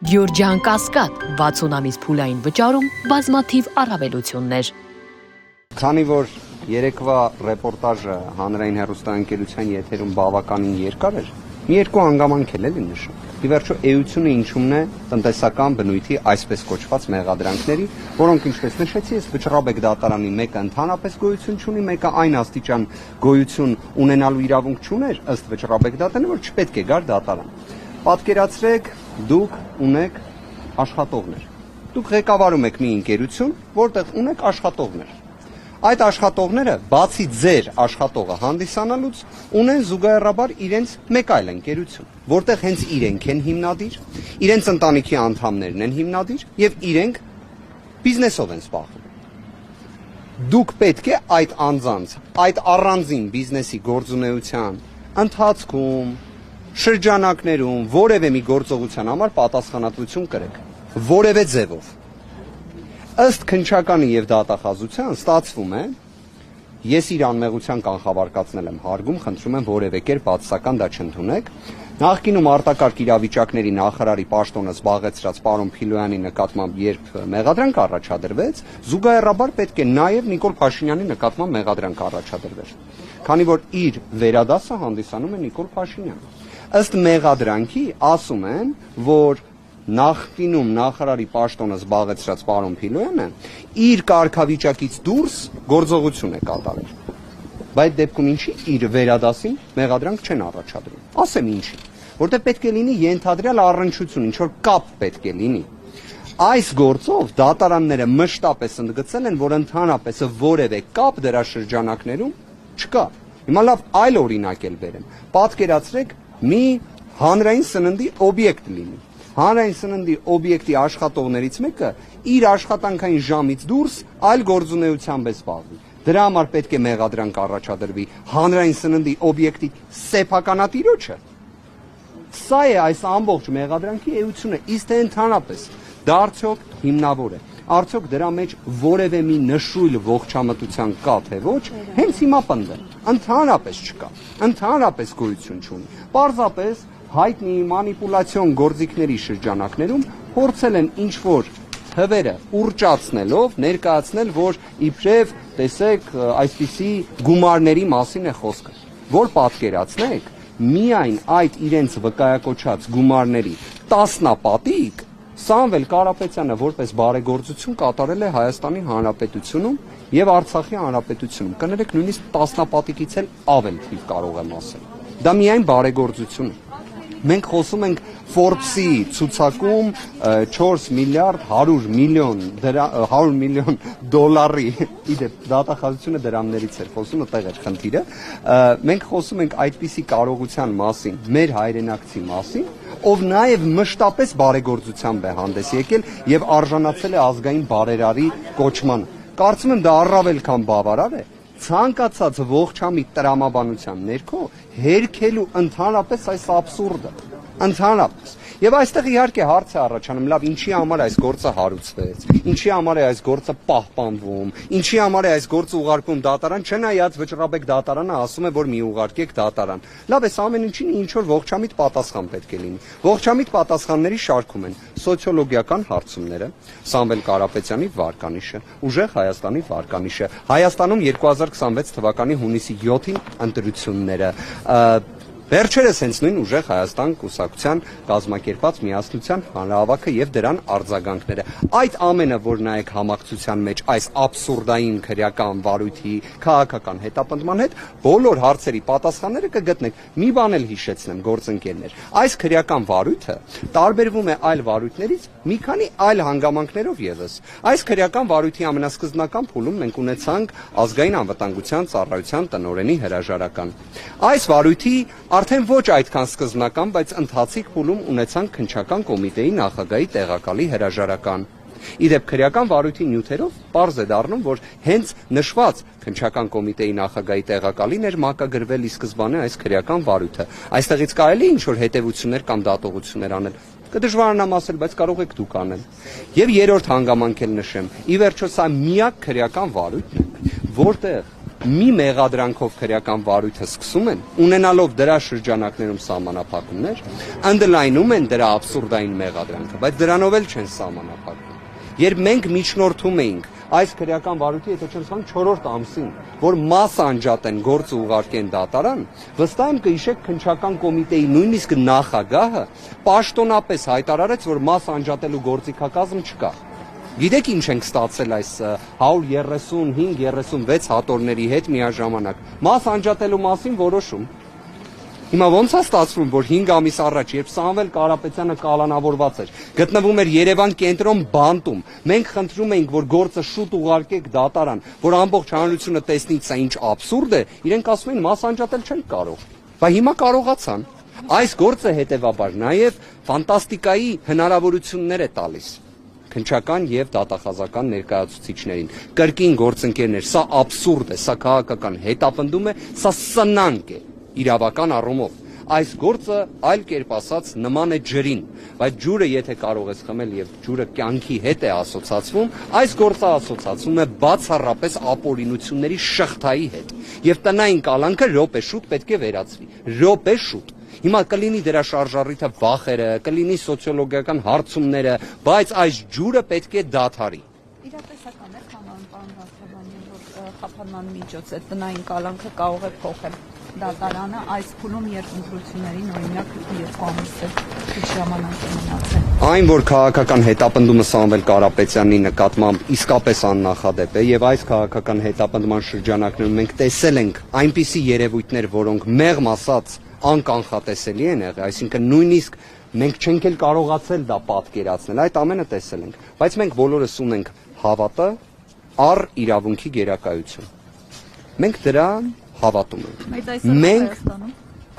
Գյորջյան Կասկադ 60 ամիս փուլային վճարում բազմաթիվ առավելություններ։ Քանի որ երեկվա ռեպորտաժը հանրային հեռուստաընկերության եթերում բավականին երկար էր, մի երկու հանգամանք էլ էլի նշում։ Ի վերջո էությունը ինչումն է տնտեսական բնույթի այսպես կոչված մեղադրանքների, որոնք ինչպես նշեցի, ես Վճռաբեկ դատարանի մեկը ընդհանրապես գոյություն չունի, մեկը այն աստիճան գոյություն ունենալու իրավունք չուներ ըստ Վճռաբեկ դատարանի, որ չպետք է գար դատարան։ Պատկերացրեք, դուք ունեք աշխատողներ։ Դուք ղեկավարում եք մի ընկերություն, որտեղ ունեք աշխատողներ։ Այդ աշխատողները, բացի ձեր աշխատողը հանդիսանալուց, ունեն զուգահեռաբար իրենց մեկ այլ ընկերություն, որտեղ հենց իրենք են հիմնադիր, իրենց ընտանիքի անդամներն են հիմնադիր եւ իրենք բիզնեսով են զբաղվում։ Դուք պետք է այդ անձանց, այդ առանձին բիզնեսի գործունեության ընթացքում, շրջանակներում որևէ մի գործողության համար պատասխանատվություն կրեք, որևէ ձևով։ Ըստ քննչականի եւ դատախազության ստացվում է, ես իր անմեղության կանխավարկածնել եմ հարգում, խնդրում եմ որևէ կերպ բացասական դա չընդունեք։ Նախկինում արտակարգ իրավիճակների նախարարի պաշտոնը զբաղեցրած պարոն Փիլոյանի նկատմամբ երբ մեղադրանք առաջադրվեց, զուգահեռաբար պետք է նաեւ Նիկոլ Փաշինյանի նկատմամբ մեղադրանք առաջադրվեր, քանի որ իր վերադասը հանդիսանում է Նիկոլ Փաշինյանը։ Ըստ մեղադրանքի ասում են, որ նախկինում նախարարի պաշտոնը զբաղեցրած պարոն Փիլոյանը իր կարգավիճակից դուրս գործողություն է կատարել։ Բայց դեպքում ինչի իր վերադասին մեղադրանք չեն առաջադրում։ Ասեմ ինչի, որտեղ պետք է լինի ենթադրյալ առնչություն, ինչ որ կապ պետք է լինի։ Այս գործով դատարանները մշտապես ընդգծել են, որ ընդհանրապես որևէ կապ դրա շրջանակներում չկա։ Հիմա լավ այլ օրինակ էլ բերեմ։ Պատկերացրեք մի հանրային սննդի օբյեկտ լինի։ Հանրային սննդի օբյեկտի աշխատողներից մեկը իր աշխատանքային ժամից դուրս այլ գործունեությամբ է զբաղվում։ Դրա համար պետք է մեղադրանք առաջադրվի հանրային սննդի օբյեկտի սեփականատիրոջը։ Սա է այս ամբողջ մեղադրանքի էությունը, իսկ թե ընդհանրապես դա արդյոք հիմնավոր է։ Արդյոք դրա մեջ որևէ մի նշույլ ողջամտության կա թե ոչ, հենց հիմա պնդեն։ Ընդհանրապես չկա, ընդհանրապես գոյություն չունի։ Պարզապես հայտնի մանիպուլյացիոն գործիքների շրջանակներում փորձել են ինչ-որ թվերը ուռճացնելով ներկայացնել, որ իբրև տեսեք այսպիսի գումարների մասին է խոսքը, որ պատկերացնեք միայն այդ իրենց վկայակոչած գումարների տասնապատիկ Սամվել Կարապետյանը որպես բարեգործություն կատարել է Հայաստանի Հանրապետությունում եւ Արցախի Հանրապետությունում, կներեք նույնիսկ տասնապատիկից էլ ավել թիվ կարող եմ ասել։ Դա միայն բարեգործություն է։ Մենք խոսում ենք Forbes-ի ցուցակում 4 միլիարդ 100 միլիոն դոլարի, իդեպ դատախազությունը դրամներից էր խոսում, այդտեղ էր խնդիրը։ Մենք խոսում ենք այդպիսի կարողության մասին, մեր հայրենակցի մասին, ով նաև մշտապես բարեգործությամբ է հանդես եկել եւ արժանացել է ազգային բարերարի կոչմանը։ Կարծում եմ դա առավել քան բավարար է ցանկացած ողջամիտ տրամաբանության ներքո հերքելու ընդհանրապես այս աբսուրդը, ընդհանրապես։ Եվ այստեղ իհարկե հարց է առաջանում, լավ, ինչի համար այս գործը հարուցվեց, ինչի համար է այս գործը պահպանվում, ինչի համար է այս գործը ուղարկվում դատարան, չնայած Վճռաբեկ դատարանը ասում է, որ մի ուղարկեք դատարան։ Լավ, այս ամեն ինչին ինչ որ ողջամիտ պատասխան պետք է լինի։ Ողջամիտ պատասխանների շարքում են սոցիոլոգիական հարցումները, Սամվել Կարապետյանի վարկանիշը, Ուժեղ Հայաստանի վարկանիշը, Հայաստանում 2026 թվականի հունիսի 7-ին ընտրությունները, վերջերս հենց նույն Ուժեղ Հայաստան կուսակցության կազմակերպած միասնության հանրահավաքը եւ դրան արձագանքները։ Այդ ամենը, որ նայեք համակցության մեջ այս աբսուրդային քրեական վարույթի քաղաքական հետապնդման հետ, բոլոր հարցերի պատասխանները կգտնեք։ Մի բան էլ հիշեցնեմ, գործընկերներ, այս քրեական վարույթը տարբերվում է այլ վարույթներից մի քանի այլ հանգամանքներով եւս։ Այս քրեական վարույթի ամենասկզբնական փուլում մենք ունեցանք ազգային անվտանգության ծառայության տնօրենի հրաժարական։ Այս վարույթի արդեն ոչ այդքան սկզբնական, բայց ընթացիկ փուլում ունեցանք քննչական կոմիտեի նախագահի տեղակալի հրաժարական։ Իդեպ քրեական վարույթի նյութերով պարզ է դառնում, որ հենց նշված քննչական կոմիտեի նախագահի տեղակալին էր մակագրվել ի սկզբանե այս քրեական վարույթը։ Այստեղից կարելի ինչ որ հետևություններ կամ դատողություններ անել։ Կդժվարանամ ասել, բայց կարող եք դուք անել։ Եվ երրորդ հանգամանք էլ նշեմ։ Ի վերջո սա միակ քրեական վարույթն է, որտեղ մի մեղադրանքով քրեական վարույթը սկսում են, ունենալով դրա շրջանակներում սահմանափակումներ, ընդլայնում են դրա աբսուրդային մեղադրանքը, բայց դրանով էլ չեն սահմանափակում։ Երբ մենք միջնորդում էինք այս քրեական վարույթի, եթե չեմ սխալվում, 4-րդ ամսին, որ մաս անջատեն, գործը ուղարկեն դատարան, վստահ եմ կհիշեք քննչական կոմիտեի նույնիսկ նախագահը պաշտոնապես հայտարարեց, որ մաս անջատելու գործիքակազմ չկա։ Գիտեք ինչ ենք ստացել այս 135-36 հատորների հետ միաժամանակ։ Մաս անջատելու մասին որոշում։ Հիմա ո՞նց է ստացվում, որ 5 ամիս առաջ, երբ Սամվել Կարապետյանը կալանավորված էր, գտնվում էր Երևան կենտրոն բանտում, մենք խնդրում էինք, որ գործը շուտ ուղարկեք դատարան, որ ամբողջ հանրությունը տեսնի սա ինչ աբսուրդ է, իրենք ասում են մաս անջատել չեն կարող։ Բայց հիմա կարողացան։ Այս գործը հետևաբար նաև ֆանտաստիկայի հնարավորություններ է տալիս քննչական եւ դատախազական ներկայացուցիչներին։ Կրկին գործընկերներ, սա աբսուրդ է, սա քաղաքական հետապնդում է, սա սնանկ է իրավական առումով։ Այս գործը այլ կերպ ասած նման է ջրին, բայց ջուրը եթե կարող ես խմել եւ ջուրը կյանքի հետ է ասոցացվում, այս գործը ասոցացվում է բացառապես ապօրինությունների շղթայի հետ։ Եվ տնային կալանքը րոպե շուտ պետք է վերացվի։ Րոպե շուտ։ Հիմա կլինի դրա շարժառիթը վախերը, կլինի սոցիոլոգիական հարցումները, բայց այս ջուրը պետք է դադարի։ Իրատեսական է պարոն Վարդապետյան, որ խափանման միջոց է տնային կալանքը կարող է փոխել դատարանը այս փուլում, երբ ընտրություններին օրինակ 2 ամիս է ժամանակ է մնացել։ Այն, որ քաղաքական հետապնդումը Սամվել Կարապետյանի նկատմամբ իսկապես աննախադեպ է եւ այս քաղաքական հետապնդման շրջանակներում մենք տեսել ենք այնպիսի երևույթներ, որոնք մեղմ ասած անկանխատեսելի են եղել, այսինքն նույնիսկ մենք չենք էլ կարողացել դա պատկերացնել, այդ ամենը տեսել ենք, բայց մենք բոլորս ունենք հավատը առ իրավունքի գերակայություն։ Մենք դրան հավատում ենք։ Մենք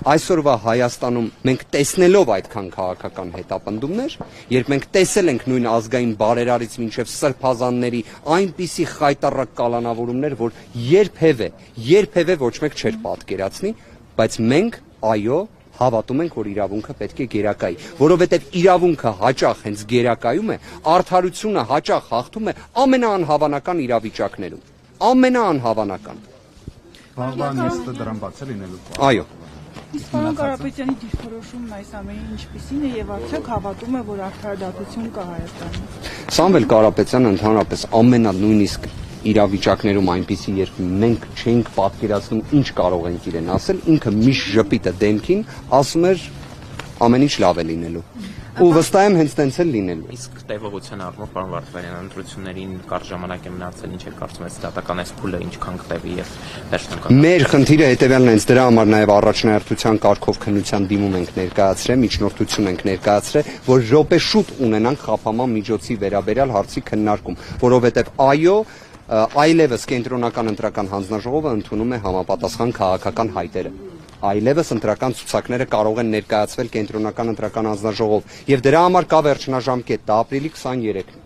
այսօրվա Հայաստանում մենք տեսնելով այդքան քաղաքական հետապնդումներ, երբ մենք տեսել ենք նույն ազգային բարերարից մինչև սրբազանների այնպիսի խայտառակ կալանավորումներ, որ երբևէ ոչ մեկ չէր պատկերացնի, բայց մենք այո հավատում ենք, որ իրավունքը պետք է գերակայի, որովհետև իրավունքը հաճախ հենց գերակայում է, արդարությունը հաճախ հաղթում է ամենաանհավանական իրավիճակներում, ամենաանհավանական։ Բանվանիստը դրան բաց է լինելու։ Այո։ Իսկ պարոն Կարապետյանի դիրքորոշումն այս ամենի ինչպիսին է եւ արդյոք հավատում է, որ արդարադատություն կա Հայաստանում։ Սամվել Կարապետյանը ընդհանրապես նույնիսկ իրավիճակներում այնպիսի, երբ մենք չենք պատկերացնում ինչ կարող ենք իրեն ասել, ինքը միշտ ժպիտը դեմքին ասում էր ամեն ինչ լավ է լինելու։ Ու վստահ եմ հենց տենց էլ լինելու։ Իսկ տևողության առումով պարոն Վարդապետյան, ընտրություններին կարճ ժամանակ է մնացել, ինչ է կարծում եք դատական այս փուլը ինչքան կտևի եւ վերջնական։ Մեր խնդիրը հետեւյալն է, հենց դրա համար նաեւ առաջնահերթության կարգով քննության դիմում ենք ներկայացրել, միջնորդություն ենք ներկայացրել, որ րոպե շուտ ունենանք խափանման միջոցի վերաբերյալ հարցի քննարկում, որովհետեւ այո այլևս կենտրոնական ընտրական հանձնաժողովը ընդունում է համապատասխան քաղաքական հայտերը։ Այլևս ընտրական ցուցակները կարող են ներկայացվել կենտրոնական ընտրական հանձնաժողով եւ դրա համար կա վերջնաժամկետ, դա ապրիլի 23-ն է։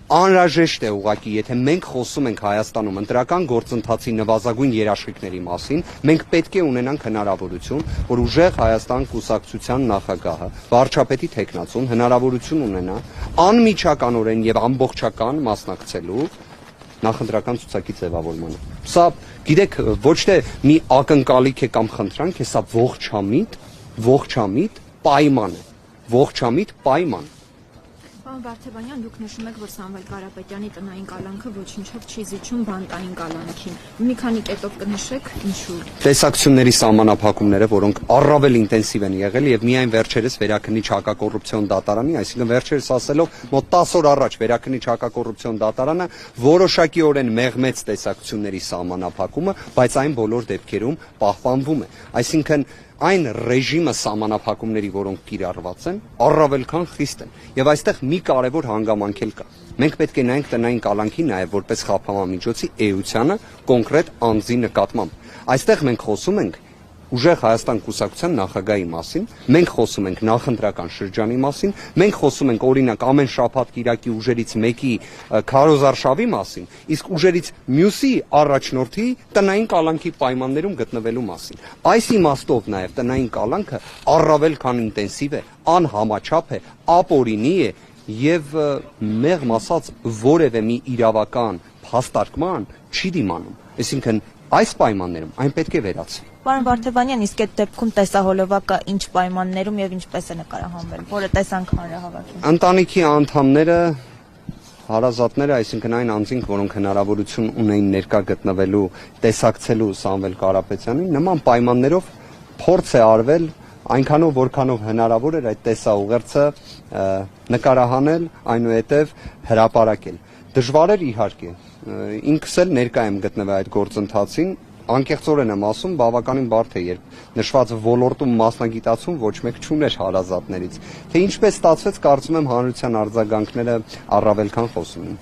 Անհրաժեշտ է ուղղակի, եթե մենք խոսում ենք Հայաստանում ընտրական գործընթացի նվազագույն երաշխիքների մասին, մենք պետք է ունենանք հնարավորություն, որ ուժեղ Հայաստան կուսակցության նախագահը, վարչապետի թեկնածուն հնարավորություն ունենա անմիջականորեն եւ ամբողջական մասնակցելու նախընտրական ցուցակի ձևավորմանը։ Սա, գիտեք, ոչ թե մի ակնկալիք է կամ խնդրանք է, սա ողջամիտ պայման է։ Ողջամիտ պայման։ Պարոն Վարդապետյան, դուք նշում եք, որ Սամվել Կարապետյանի տնային կալանքը ոչինչով չի զիջում բանտային կալանքին։ Մի քանի կետով կնշեք ինչու։ Տեսակցությունների սահմանափակումները, որոնք առավել ինտենսիվ են եղել եւ միայն վերջերս Վերաքննիչ հակակոռուպցիոն դատարանի, այսինքն վերջերս ասելով մոտ 10 օր առաջ Վերաքննիչ հակակոռուպցիոն դատարանը որոշակիորեն մեղմեց տեսակցությունների սահմանափակումը, բայց այն բոլոր դեպքերում պահպանվում է։ Այսինքն այն ռեժիմը սահմանափակումների, որոնք կիրառված են, առավել քան խիստ են։ Եվ այստեղ մի կարևոր հանգամանք էլ կա։ Մենք պետք է նայենք տնային կալանքի նաև որպես խափանման միջոցի էությանը կոնկրետ անձի նկատմամբ։ Այստեղ մենք խոսում ենք ուժեղ Հայաստան կուսակցության նախագահի մասին, մենք խոսում ենք նախընտրական շրջանի մասին, մենք խոսում ենք օրինակ ամեն շաբաթ կիրակի ուժերից մեկի քարոզարշավի մասին, իսկ ուժերից մյուսի առաջնորդի տնային կալանքի պայմաններում գտնվելու մասին։ Այս իմաստով նաև տնային կալանքը առավել քան ինտենսիվ է, անհամաչափ է, ապօրինի է եւ մեղմ ասած որևէ մի իրավական փաստարկման չի դիմանում։ Այսինքն Այս պայմաններում այն պետք է վերացվի։ Պարոն Վարդևանյան, իսկ այդ դեպքում տեսահոլովակը ինչ պայմաններում եւ ինչպես է նկարահանվել, որը տեսանք հանրահավաքում։ Ընտանիքի անդամները, հարազատները, այսինքն այն անձինք, որոնք հնարավորություն ունեին ներկա գտնվելու, տեսակցելու Սամվել Կարապետյանին, նման պայմաններով փորձ է արվել այնքանով որքանով հնարավոր էր այդ տեսաուղերձը նկարահանել, այնուհետև հրապարակել։ Դժվար էր իհարկե, ինքս էլ ներկա եմ գտնվել այդ գործընթացին, անկեղծորեն եմ ասում, բավականին բարդ է, երբ նշված ոլորտում մասնագիտացում ոչ մեկ չուներ հարազատներից։ Թե ինչպես ստացվեց, կարծում եմ հանրության արձագանքները առավել քան խոսում են։